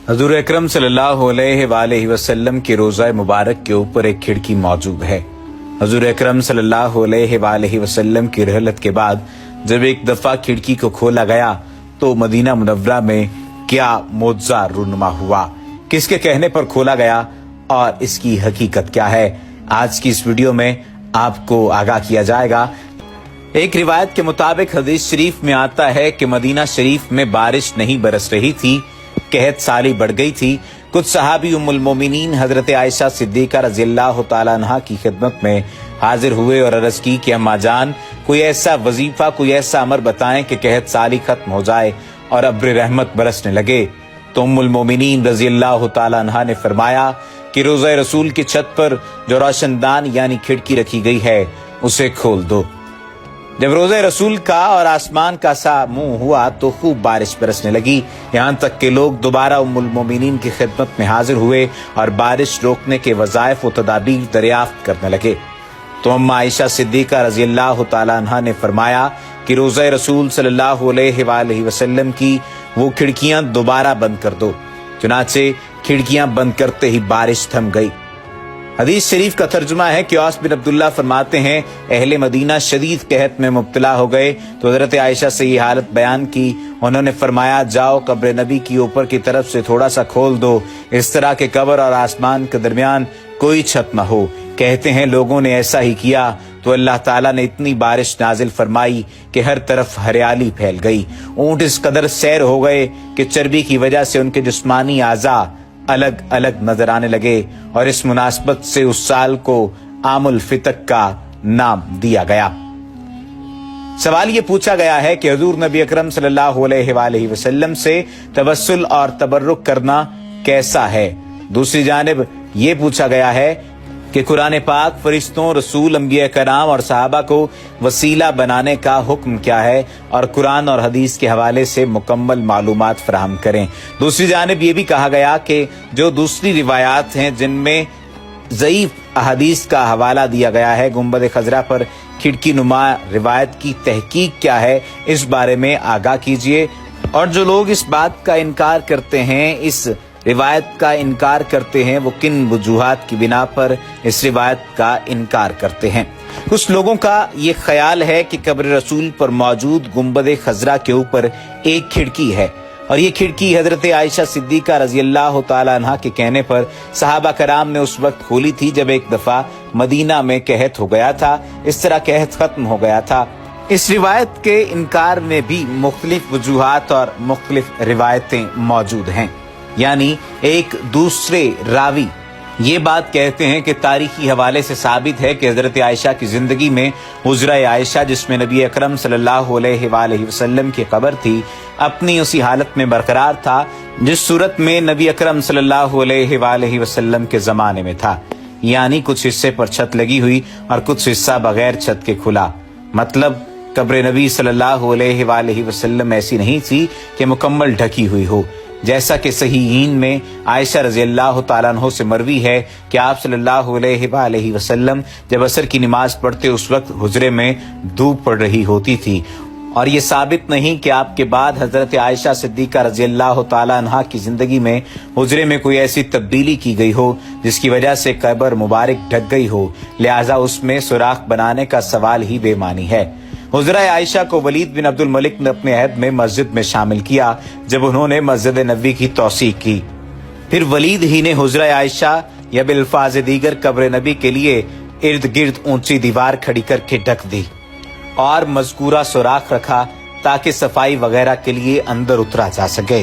हजूर अकरम सल्लल्लाहु अलैहि वसल्लम के रोज़ा मुबारक के ऊपर एक खिड़की मौजूद है। हजूर अकरम सल्लल्लाहु अलैहि वसल्लम की रहलत के बाद जब एक दफा खिड़की को खोला गया तो मदीना मुनव्वरा में क्या मोज़ा रूनुमा हुआ, किसके कहने पर खोला गया और इसकी हकीकत क्या है, आज की इस वीडियो में आपको आगाह किया जाएगा। एक रिवायत के मुताबिक हदीस शरीफ में आता है कि मदीना शरीफ में बारिश नहीं बरस रही थी, कहत साली बढ़ गई थी। कुछ सहाबी उम्मुल मोमिनीन हजरत आयशा सिद्दीका रज़ियल्लाहु ताला अन्हा की खिदमत में हाजिर हुए और अर्ज की कि अम्मा जान, कोई ऐसा वजीफा, कोई ऐसा अमर बताएं कि कहत साली खत्म हो जाए और अब्र रहमत बरसने लगे। तो उम्मुल मोमिनीन रज़ियल्लाहु ताला अन्हा ने फरमाया कि रोज़ा रसूल की छत पर जो रोशनदान यानी खिड़की रखी गई है उसे खोल दो। जब रोज़ा रसूल का और आसमान का सा मुंह हुआ तो खूब बारिश बरसने लगी, यहाँ तक कि लोग दोबारा उम्मुल मोमिनीन की खिदमत में हाजिर हुए और बारिश रोकने के वज़ाइफ व तदाबीर दरियाफ्त करने लगे। तो अम्मा आयशा सिद्दीका रज़ियल्लाहु ताला अन्हा ने फरमाया कि रोज़ा रसूल सल्लल्लाहु अलैहि वसल्लम की वो खिड़कियां दोबारा बंद कर दो। चुनाचे खिड़कियां बंद करते ही बारिश थम गई। हदीस शरीफ का तर्जुमा है कि औस बिन अब्दुल्ला फरमाते हैं, अहले मदीना शदीद कहत में मुब्तला हो गए तो हजरत आयशा से ये हालत बयान की। उन्होंने फरमाया, जाओ कब्र नबी की ऊपर की तरफ से थोड़ा सा खोल दो, इस तरह के कब्र और आसमान के दरमियान कोई छत न हो। कहते हैं लोगों ने ऐसा ही किया तो अल्लाह ताला ने इतनी बारिश नाजिल फरमाई कि हर तरफ हरियाली फैल गई। ऊंट इस कदर सैर हो गए कि चर्बी की वजह से उनके जिस्मानी आज़ा अलग अलग नजर आने लगे और इस मुनासबत से उस साल को आमुल फितक का नाम दिया गया। सवाल ये पूछा गया है कि हुजूर नबी अकरम सल्लल्लाहु अलैहि वसल्लम से तवस्सुल और तबर्रुक करना कैसा है। दूसरी जानिब ये पूछा गया है कि कुरान पाक फरिश्तों, रसूल, अंबिया कराम और सहाबा को वसीला बनाने का हुक्म क्या है और कुरान और हदीस के हवाले से मुकम्मल मालूमात फराहम करें। दूसरी जानिब ये भी कहा गया कि जो दूसरी रिवायात हैं जिनमें ज़ईफ अहदीस का हवाला दिया गया है, गुंबद खजरा पर खिड़की नुमा रिवायत की तहकीक क्या है, इस बारे में आगाह कीजिए। और जो लोग इस बात का इनकार करते हैं, इस रिवायत का इनकार करते हैं, वो किन वजूहात की बिना पर इस रिवायत का इनकार करते हैं। कुछ लोगों का ये ख्याल है कि कब्र रसूल पर मौजूद गुंबद खजरा के ऊपर एक खिड़की है और ये खिड़की हजरत आयशा सिद्दीका रज़ियल्लाहु ताला अन्हा के कहने पर सहाबा कराम ने उस वक्त खोली थी जब एक दफा मदीना में कहत हो गया था, इस तरह कहत खत्म हो गया था। इस रिवायत के इनकार में भी मुख्तलिफ वजूहात और मुख्तलिफ रिवायतें मौजूद हैं। यानी एक दूसरे रावी ये बात कहते हैं कि तारीखी हवाले से साबित है कि हजरत आयशा की जिंदगी में हुजरा आयशा, जिसमें नबी अकरम सल्लल्लाहु अलैहि वसल्लम की कब्र थी, अपनी उसी हालत में बरकरार था जिस सूरत में नबी अकरम सल्लल्लाहु अलैहि वसल्लम के जमाने में था। यानी कुछ हिस्से पर छत लगी हुई और कुछ हिस्सा बगैर छत के खुला। मतलब कब्र नबी सल्लल्लाहु अलैहि वसल्लम ऐसी नहीं थी कि मुकम्मल ढकी हुई हो, जैसा कि सहीहीन में आयशा रज़ियल्लाहु ताला अन्हा से मरवी है कि आप सल्लल्लाहु अलैहि वसल्लम जब असर की नमाज पढ़ते उस वक्त हुजरे में धूप पड़ रही होती थी। और ये साबित नहीं कि आपके बाद हजरत आयशा सिद्दीका रज़ियल्लाहु ताला अन्हा की जिंदगी में हुजरे में कोई ऐसी तब्दीली की गई हो जिसकी वजह से कब्र मुबारक ढक गई हो, लिहाजा उसमें सुराख बनाने का सवाल ही बेमानी है। हुजरा आयशा को वलीद बिन अब्दुल मलिक ने अपने अहद में मस्जिद में शामिल किया जब उन्होंने मस्जिद नबी की तौसीक की। फिर वलीद ही ने हुजरा आयशा या बिल्फाज दीगर कब्र नबी के लिए इर्द गिर्द ऊंची दीवार खड़ी करके ढक दी और मज़कूरा सुराख रखा ताकि सफाई वगैरह के लिए अंदर उतरा जा सके।